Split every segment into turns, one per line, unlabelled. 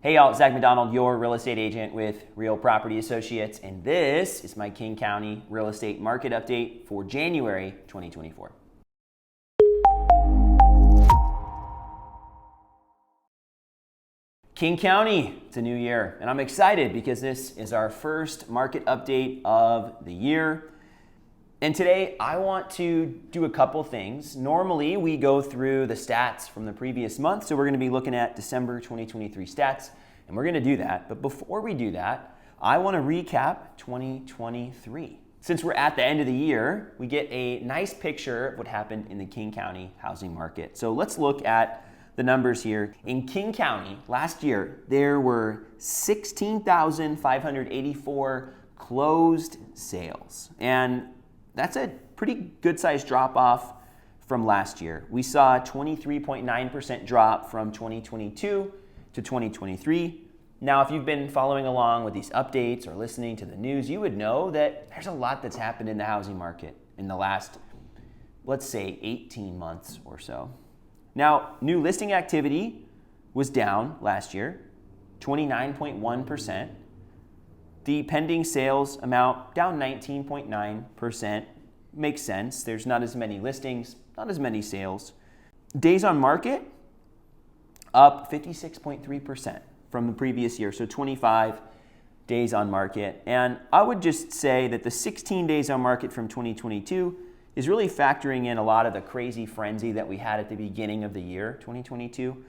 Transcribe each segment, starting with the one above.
Hey y'all, it's Zach McDonald, your real estate agent with Real Property Associates, and this is my King County real estate market update for January 2024. King County, it's a new year, and I'm excited because this is our first market update of the year. And today I want to do a couple things. Normally we go through the stats from the previous month, so we're going to be looking at December 2023 stats, and we're going to do that. But before we do that, I want to recap 2023. Since we're at the end of the year, we get a nice picture of what happened in the King County housing market. So let's look at the numbers here. In King County, last year, there were 16,584 closed sales. And that's a pretty good sized drop off from last year. We saw a 23.9% drop from 2022 to 2023. Now, if you've been following along with these updates or listening to the news, you would know that there's a lot that's happened in the housing market in the last, let's say, 18 months or so. Now, new listing activity was down last year, 29.1%. The pending sales amount down 19.9%. Makes sense. There's not as many listings, not as many sales. Days on market up 56.3% from the previous year, so 25 days on market. And I would just say that the 16 days on market from 2022 is really factoring in a lot of the crazy frenzy that we had at the beginning of the year, 2022.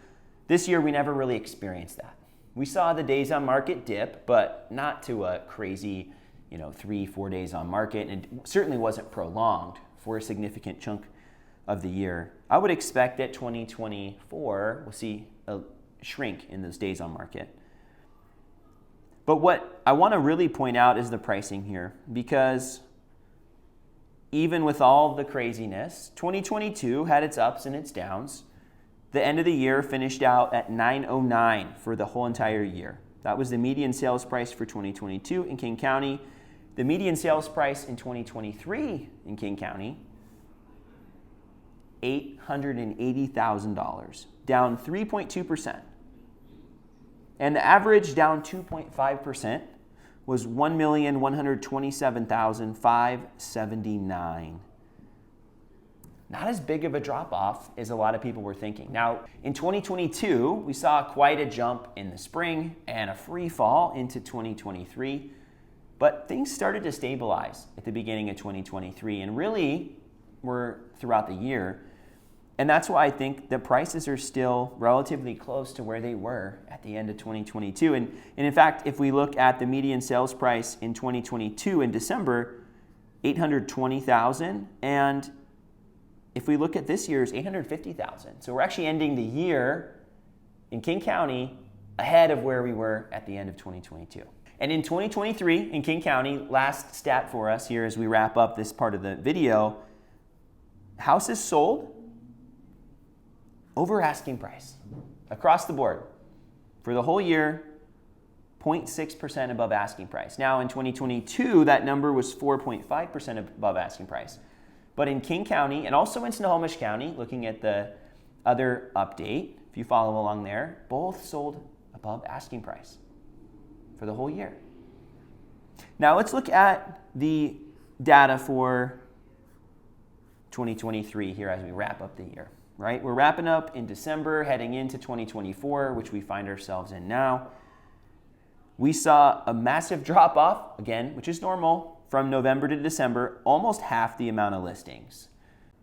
This year, we never really experienced that. We saw the days on market dip, but not to a crazy, 3-4 days on market, and it certainly wasn't prolonged for a significant chunk of the year. I would expect that 2024 will see a shrink in those days on market. But what I want to really point out is the pricing here, because even with all the craziness, 2022 had its ups and its downs. The end of the year finished out at $909 for the whole entire year. That was the median sales price for 2022 in King County. The median sales price in 2023 in King County, $880,000, down 3.2%. And the average down 2.5% was $1,127,579. Not as big of a drop-off as a lot of people were thinking. Now, in 2022, we saw quite a jump in the spring and a free fall into 2023, but things started to stabilize at the beginning of 2023 and really were throughout the year. And that's why I think the prices are still relatively close to where they were at the end of 2022. And in fact, if we look at the median sales price in 2022 in December, $820,000, and if we look at this year's $850,000. So we're actually ending the year in King County ahead of where we were at the end of 2022. And in 2023 in King County, last stat for us here as we wrap up this part of the video, houses sold over asking price across the board for the whole year, 0.6% above asking price. Now in 2022, that number was 4.5% above asking price. But in King County and also in Snohomish County, looking at the other update, if you follow along there, both sold above asking price for the whole year. Now let's look at the data for 2023 here as we wrap up the year, right? We're wrapping up in December, heading into 2024, which we find ourselves in now. We saw a massive drop off, again, which is normal, from November to December, almost half the amount of listings.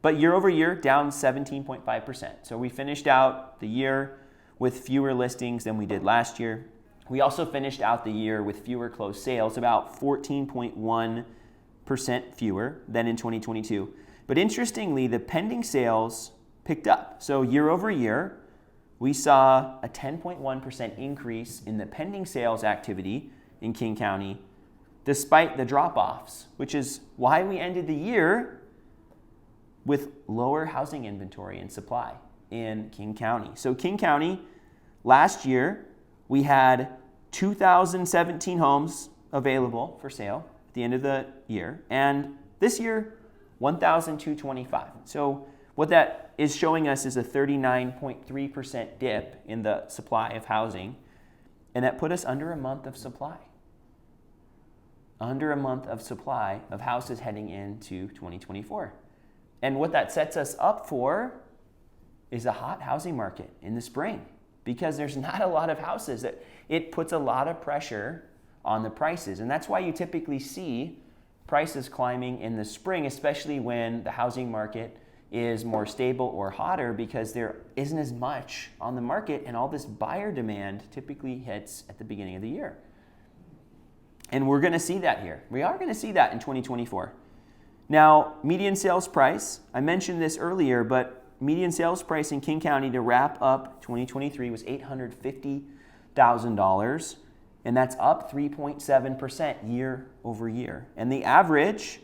But year over year, down 17.5%. So we finished out the year with fewer listings than we did last year. We also finished out the year with fewer closed sales, about 14.1% fewer than in 2022. But interestingly, the pending sales picked up. So year over year, we saw a 10.1% increase in the pending sales activity in King County, despite the drop-offs, which is why we ended the year with lower housing inventory and supply in King County. So King County, last year, we had 2,017 homes available for sale at the end of the year, and this year, 1,225. So what that is showing us is a 39.3% dip in the supply of housing. And that put us under a month of supply. Under a month of supply of houses heading into 2024. And what that sets us up for is a hot housing market in the spring, because there's not a lot of houses. It puts a lot of pressure on the prices. And that's why you typically see prices climbing in the spring, especially when the housing market is more stable or hotter, because there isn't as much on the market and all this buyer demand typically hits at the beginning of the year. And we're going to see that here. We are going to see that in 2024. Now, median sales price, I mentioned this earlier, but median sales price in King County to wrap up 2023 was $850,000, and that's up 3.7% year over year. And the average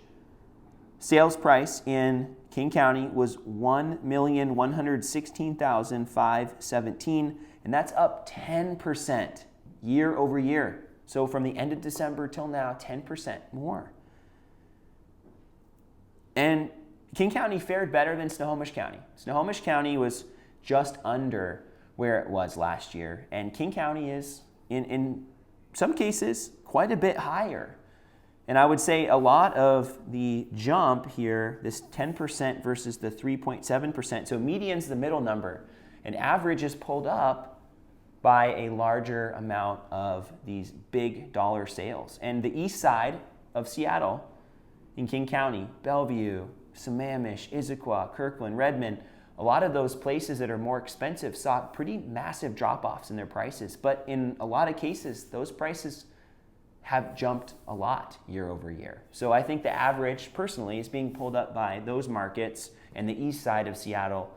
sales price in King County was $1,116,517, and that's up 10% year over year. So from the end of December till now, 10% more. And King County fared better than Snohomish County. Snohomish County was just under where it was last year. And King County is, in some cases, quite a bit higher. And I would say a lot of the jump here, this 10% versus the 3.7%, so median's the middle number, and average is pulled up by a larger amount of these big dollar sales. And the east side of Seattle, in King County, Bellevue, Sammamish, Issaquah, Kirkland, Redmond, a lot of those places that are more expensive saw pretty massive drop-offs in their prices. But in a lot of cases, those prices have jumped a lot year over year. So I think the average, personally, is being pulled up by those markets and the east side of Seattle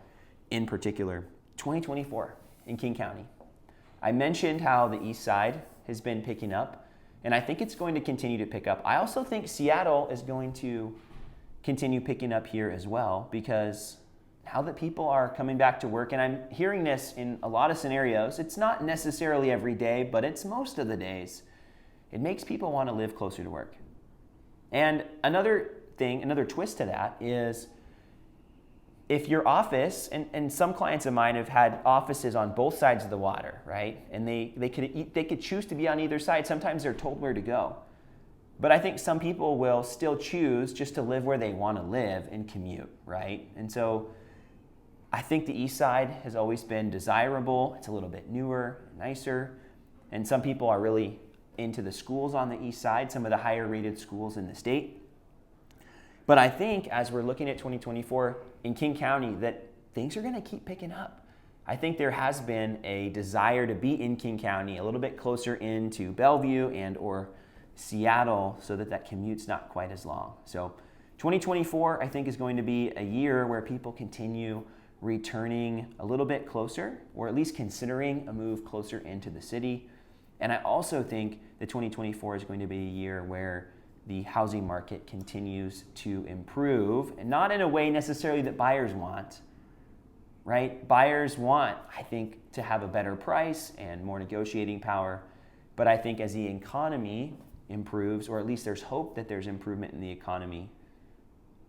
in particular. 2024 in King County. I mentioned how the east side has been picking up, and I think it's going to continue to pick up. I also think Seattle is going to continue picking up here as well, because now that people are coming back to work, and I'm hearing this in a lot of scenarios, it's not necessarily every day, but it's most of the days, it makes people want to live closer to work. And another thing, another twist to that is, if your office, and some clients of mine have had offices on both sides of the water, right? And they could choose to be on either side. Sometimes they're told where to go. But I think some people will still choose just to live where they want to live and commute, right? And so I think the east side has always been desirable. It's a little bit newer, nicer. And some people are really into the schools on the east side, some of the higher rated schools in the state. But I think as we're looking at 2024 in King County, that things are going to keep picking up. I think there has been a desire to be in King County, a little bit closer into Bellevue and or Seattle, so that commute's not quite as long. So 2024, I think, is going to be a year where people continue returning a little bit closer, or at least considering a move closer into the city. And I also think that 2024 is going to be a year where the housing market continues to improve, and not in a way necessarily that buyers want, right? Buyers want, I think, to have a better price and more negotiating power. But I think as the economy improves, or at least there's hope that there's improvement in the economy,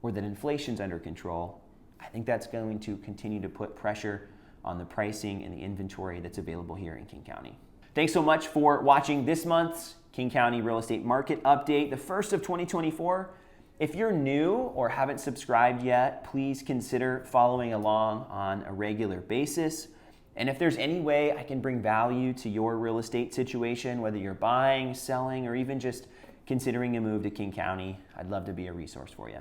or that inflation's under control, I think that's going to continue to put pressure on the pricing and the inventory that's available here in King County. Thanks so much for watching this month's King County Real Estate Market Update, the first of 2024. If you're new or haven't subscribed yet, please consider following along on a regular basis. And if there's any way I can bring value to your real estate situation, whether you're buying, selling, or even just considering a move to King County, I'd love to be a resource for you.